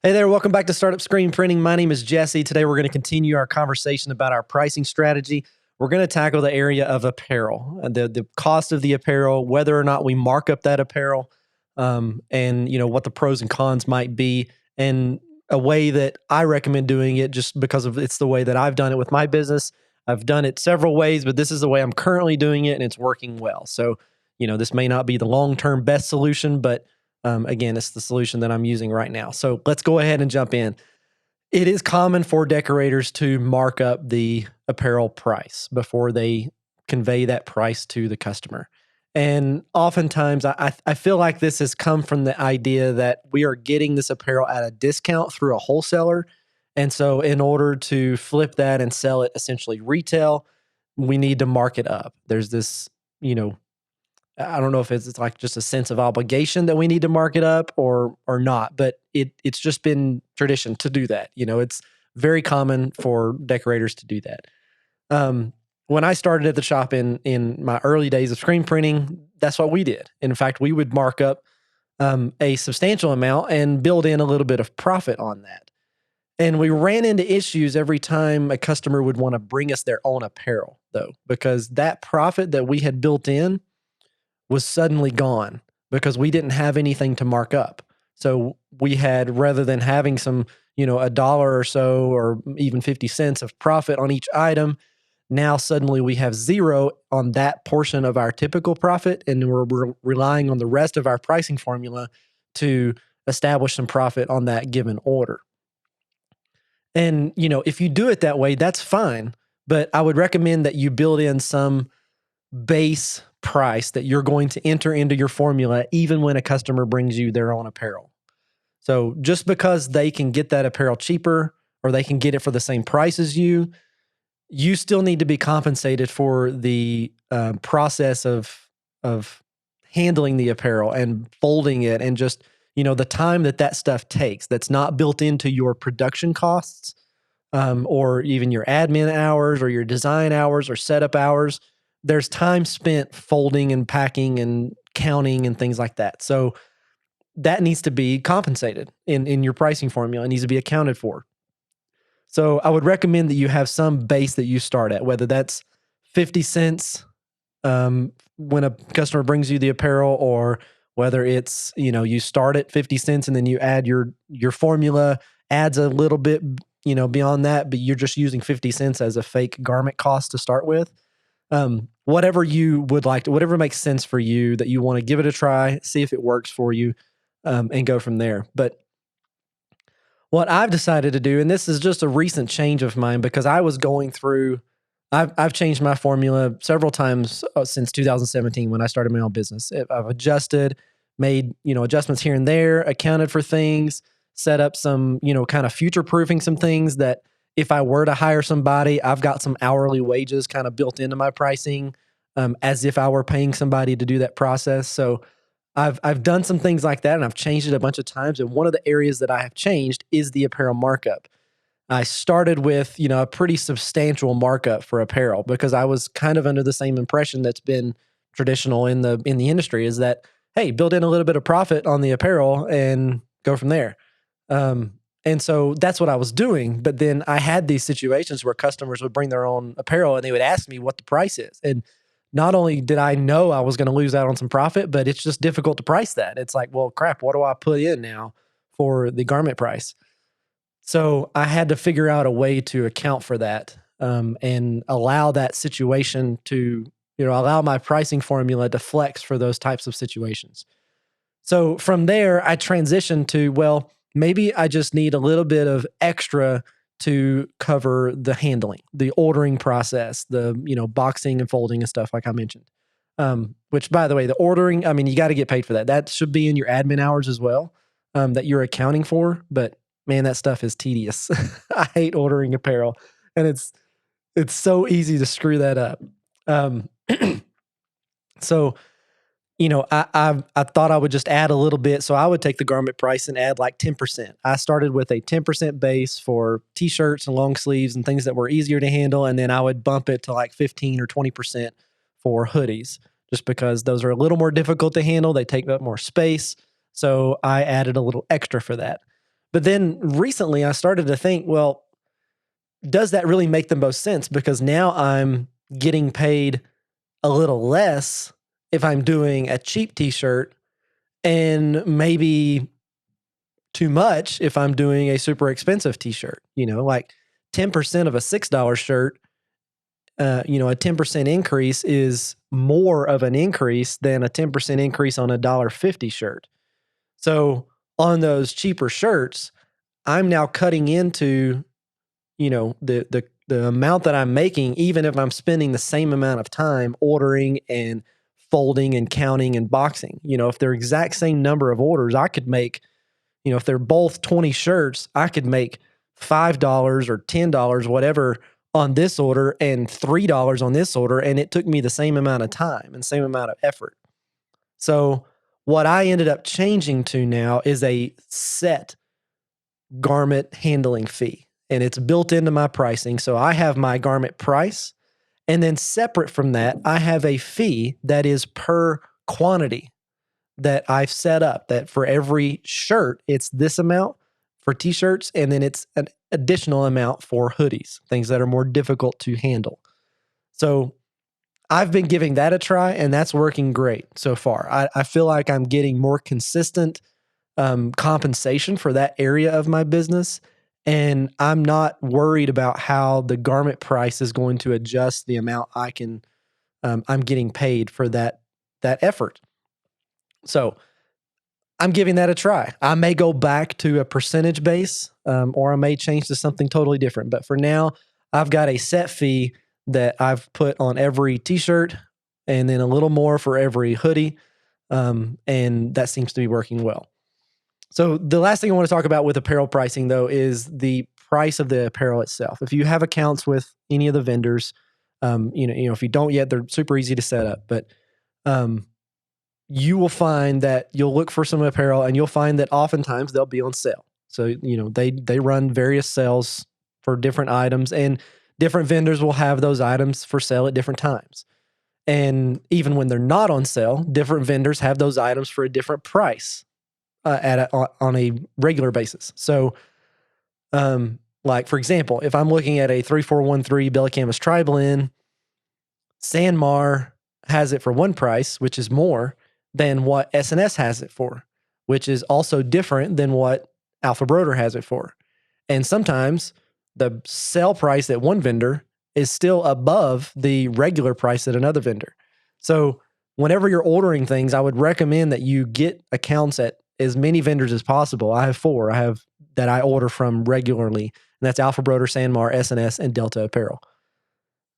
Hey there, welcome back to Startup Screen Printing. My name is Jesse. Today we're going to continue our conversation about our pricing strategy. We're going to tackle the area of apparel, the cost of the apparel, whether or not we mark up that apparel, and what the pros and cons might be, and a way that I recommend doing it just because of it's the way that I've done it with my business. I've done it several ways, but this is the way I'm currently doing it, and it's working well. So, this may not be the long-term best solution, but again, it's the solution that I'm using right now. So let's go ahead and jump in. It is common for decorators to mark up the apparel price before they convey that price to the customer. And oftentimes, I feel like this has come from the idea that we are getting this apparel at a discount through a wholesaler. And so, in order to flip that and sell it essentially retail, we need to mark it up. There's this, I don't know if it's like just a sense of obligation that we need to mark it up or not, but it's just been tradition to do that. It's very common for decorators to do that. When I started at the shop in my early days of screen printing, that's what we did. In fact, we would mark up a substantial amount and build in a little bit of profit on that. And we ran into issues every time a customer would want to bring us their own apparel, though, because that profit that we had built in was suddenly gone because we didn't have anything to mark up. So we had, rather than having some, a dollar or so, or even 50 cents of profit on each item, now suddenly we have zero on that portion of our typical profit. And we're relying on the rest of our pricing formula to establish some profit on that given order. And, if you do it that way, that's fine. But I would recommend that you build in some base price that you're going to enter into your formula even when a customer brings you their own apparel. So just because they can get that apparel cheaper or they can get it for the same price as you still need to be compensated for the process of handling the apparel and folding it and just, the time that stuff takes that's not built into your production costs or even your admin hours or your design hours or setup hours. There's time spent folding and packing and counting and things like that. So that needs to be compensated in your pricing formula. It needs to be accounted for. So I would recommend that you have some base that you start at, whether that's 50 cents when a customer brings you the apparel, or whether it's, you start at 50 cents and then you add your formula adds a little bit, beyond that, but you're just using 50 cents as a fake garment cost to start with. Whatever you would like to, whatever makes sense for you, that you want to give it a try, see if it works for you, and go from there. But what I've decided to do, and this is just a recent change of mine because I was going through, I've changed my formula several times since 2017 when I started my own business. I've adjusted, made, adjustments here and there, accounted for things, set up some, kind of future proofing some things that if I were to hire somebody, I've got some hourly wages kind of built into my pricing, as if I were paying somebody to do that process. So I've done some things like that, and I've changed it a bunch of times. And one of the areas that I have changed is the apparel markup. I started with, a pretty substantial markup for apparel because I was kind of under the same impression that's been traditional in the industry, is that, hey, build in a little bit of profit on the apparel and go from there. And so that's what I was doing. But then I had these situations where customers would bring their own apparel and they would ask me what the price is. And not only did I know I was going to lose out on some profit, but it's just difficult to price that. It's like, well, crap, what do I put in now for the garment price? So I had to figure out a way to account for that and allow that situation to, allow my pricing formula to flex for those types of situations. So from there, I transitioned to, well, maybe I just need a little bit of extra to cover the handling, the ordering process, the, boxing and folding and stuff like I mentioned. Which, by the way, the ordering, I mean, you got to get paid for that. That should be in your admin hours as well, that you're accounting for. But man, that stuff is tedious. I hate ordering apparel, and it's so easy to screw that up. So, I thought I would just add a little bit. So I would take the garment price and add like 10%. I started with a 10% base for t-shirts and long sleeves and things that were easier to handle. And then I would bump it to like 15 or 20% for hoodies, just because those are a little more difficult to handle. They take up more space. So I added a little extra for that. But then recently I started to think, well, does that really make the most sense? Because now I'm getting paid a little less if I'm doing a cheap t-shirt, and maybe too much if I'm doing a super expensive t-shirt. Like 10% of a $6 shirt, a 10% increase is more of an increase than a 10% increase on a $1.50 shirt. So on those cheaper shirts, I'm now cutting into, the amount that I'm making, even if I'm spending the same amount of time ordering and folding and counting and boxing. If they're exact same number of orders, I could make, if they're both 20 shirts, I could make $5 or $10, whatever, on this order and $3 on this order. And it took me the same amount of time and same amount of effort. So what I ended up changing to now is a set garment handling fee, and it's built into my pricing. So I have my garment price, and then separate from that, I have a fee that is per quantity that I've set up, that for every shirt, it's this amount for t-shirts, and then it's an additional amount for hoodies, things that are more difficult to handle. So I've been giving that a try, and that's working great so far. I feel like I'm getting more consistent compensation for that area of my business, and I'm not worried about how the garment price is going to adjust the amount I'm getting paid for that effort. So I'm giving that a try. I may go back to a percentage base, or I may change to something totally different. But for now, I've got a set fee that I've put on every t-shirt, and then a little more for every hoodie. And that seems to be working well. So the last thing I want to talk about with apparel pricing, though, is the price of the apparel itself. If you have accounts with any of the vendors, if you don't yet, they're super easy to set up. But you will find that you'll look for some apparel, and you'll find that oftentimes they'll be on sale. So, they run various sales for different items, and different vendors will have those items for sale at different times. And even when they're not on sale, different vendors have those items for a different price on a regular basis. So, like for example, if I'm looking at a 3413 Bella Canvas tri-blend, Sanmar has it for one price, which is more than what S&S has it for, which is also different than what Alpha Broder has it for. And sometimes the sale price at one vendor is still above the regular price at another vendor. So whenever you're ordering things, I would recommend that you get accounts at as many vendors as possible. I have 4. I have that I order from regularly, and that's Alpha Broder, Sanmar, S&S, and Delta Apparel.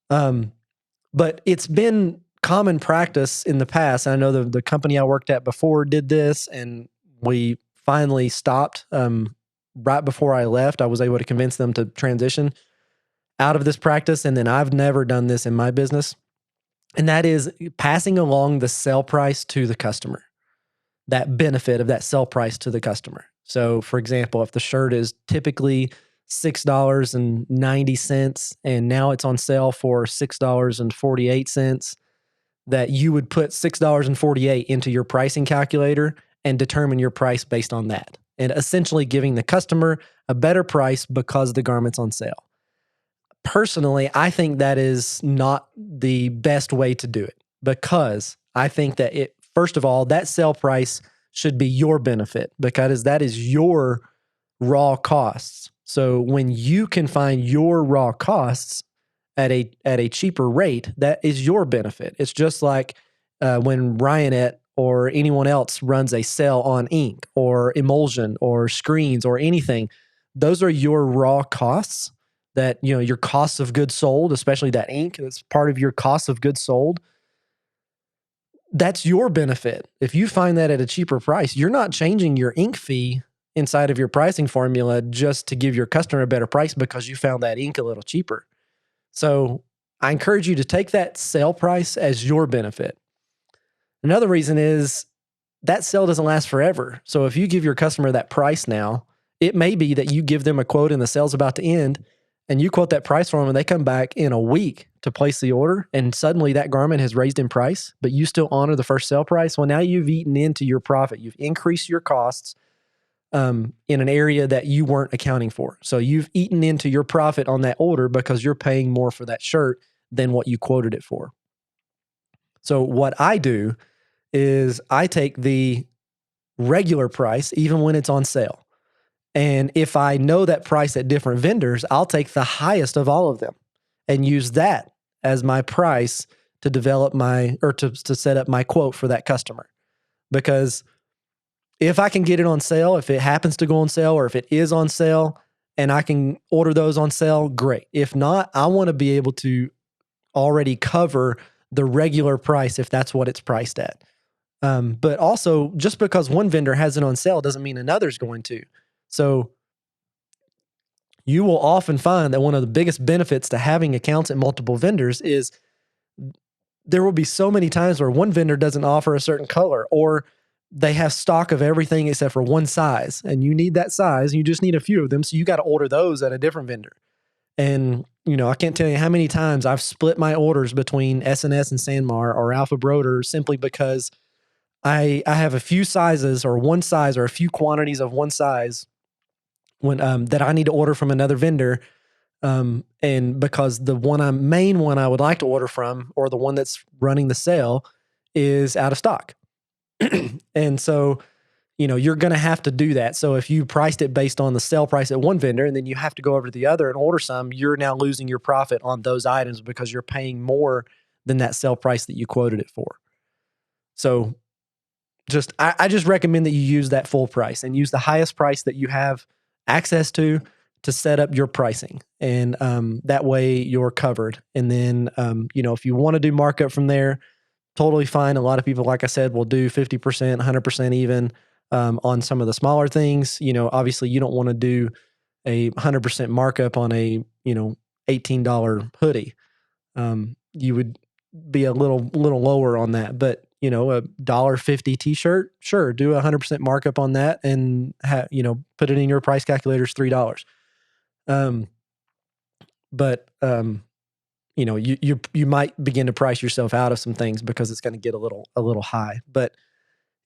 But it's been common practice in the past. I know the company I worked at before did this, and we finally stopped. Right before I left, I was able to convince them to transition out of this practice, and then I've never done this in my business. And that is passing along the sale price to the customer, that benefit of that sell price to the customer. So for example, if the shirt is typically $6.90 and now it's on sale for $6.48, that you would put $6.48 into your pricing calculator and determine your price based on that, and essentially giving the customer a better price because the garment's on sale. Personally, I think that is not the best way to do it, because I think that first of all, that sale price should be your benefit, because that is your raw costs. So when you can find your raw costs at a cheaper rate, that is your benefit. It's just like when Ryanette or anyone else runs a sale on ink or emulsion or screens or anything. Those are your raw costs, that your costs of goods sold, especially that ink, that's part of your cost of goods sold. That's your benefit. If you find that at a cheaper price, you're not changing your ink fee inside of your pricing formula just to give your customer a better price because you found that ink a little cheaper. So I encourage you to take that sale price as your benefit. Another reason is that sale doesn't last forever. So if you give your customer that price now, it may be that you give them a quote and the sale's about to end, and you quote that price for them, and they come back in a week to place the order, and suddenly that garment has raised in price, but you still honor the first sale price. Well, now you've eaten into your profit. You've increased your costs in an area that you weren't accounting for. So you've eaten into your profit on that order because you're paying more for that shirt than what you quoted it for. So what I do is I take the regular price, even when it's on sale. And if I know that price at different vendors, I'll take the highest of all of them and use that as my price to develop to set up my quote for that customer. Because if I can get it on sale, if it happens to go on sale, or if it is on sale and I can order those on sale, great. If not, I want to be able to already cover the regular price if that's what it's priced at. But also, just because one vendor has it on sale doesn't mean another's going to. So you will often find that one of the biggest benefits to having accounts at multiple vendors is there will be so many times where one vendor doesn't offer a certain color, or they have stock of everything except for one size, and you need that size, and you just need a few of them. So you got to order those at a different vendor. And, I can't tell you how many times I've split my orders between S&S and Sanmar or Alpha Broder simply because I have a few sizes or one size or a few quantities of one size when that I need to order from another vendor. And because the main one I would like to order from, or the one that's running the sale, is out of stock. And so, you're going to have to do that. So if you priced it based on the sale price at one vendor and then you have to go over to the other and order some, you're now losing your profit on those items because you're paying more than that sale price that you quoted it for. So I just recommend that you use that full price and use the highest price that you have access to set up your pricing. And that way you're covered. And then, if you want to do markup from there, totally fine. A lot of people, like I said, will do 50%, 100% even on some of the smaller things. Obviously you don't want to do a 100% markup on a, $18 hoodie. You would be a little lower on that, but a $1.50 t-shirt, sure, do 100% markup on that and put it in your price calculators, $3. You might begin to price yourself out of some things because it's going to get a little high. But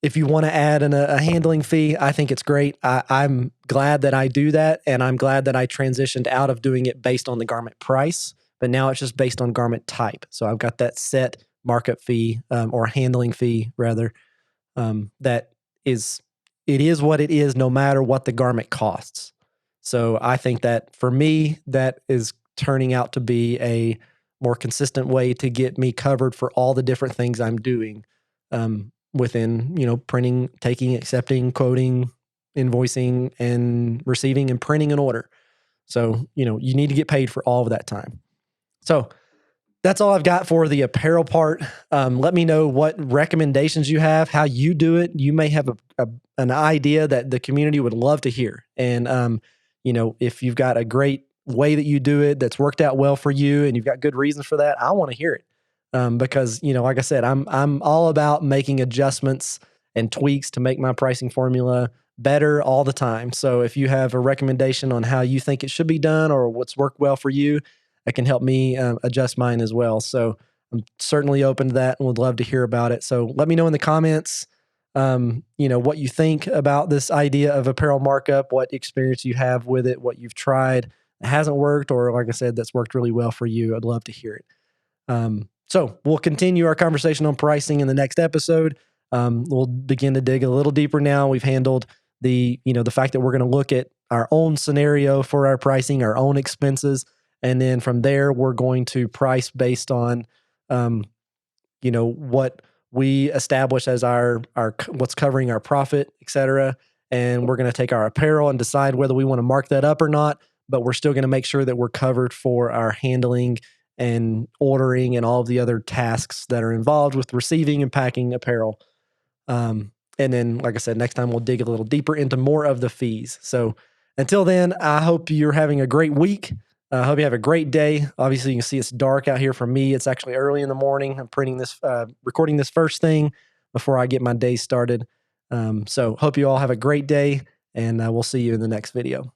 if you want to add a handling fee, I think it's great. I'm glad that I do that, and I'm glad that I transitioned out of doing it based on the garment price, but now it's just based on garment type. So I've got that set markup fee or handling fee rather. It is what it is, no matter what the garment costs. So I think that for me, that is turning out to be a more consistent way to get me covered for all the different things I'm doing within, printing, taking, accepting, quoting, invoicing, and receiving and printing an order. So, you need to get paid for all of that time. So that's all I've got for the apparel part. Let me know what recommendations you have, how you do it. You may have an idea that the community would love to hear. And, if you've got a great way that you do it that's worked out well for you and you've got good reasons for that, I want to hear it. Because, like I said, I'm all about making adjustments and tweaks to make my pricing formula better all the time. So if you have a recommendation on how you think it should be done or what's worked well for you, it can help me adjust mine as well. So I'm certainly open to that and would love to hear about it. So let me know in the comments, what you think about this idea of apparel markup, what experience you have with it, what you've tried that hasn't worked, or like I said, that's worked really well for you. I'd love to hear it. So we'll continue our conversation on pricing in the next episode. We'll begin to dig a little deeper now. We've handled the fact that we're going to look at our own scenario for our pricing, our own expenses. And then from there, we're going to price based on, what we establish as our what's covering our profit, et cetera. And we're going to take our apparel and decide whether we want to mark that up or not. But we're still going to make sure that we're covered for our handling and ordering and all of the other tasks that are involved with receiving and packing apparel. And then, like I said, next time we'll dig a little deeper into more of the fees. So until then, I hope you're having a great week. I hope you have a great day. Obviously, you can see it's dark out here for me. It's actually early in the morning. I'm recording this first thing before I get my day started. So hope you all have a great day, and we'll see you in the next video.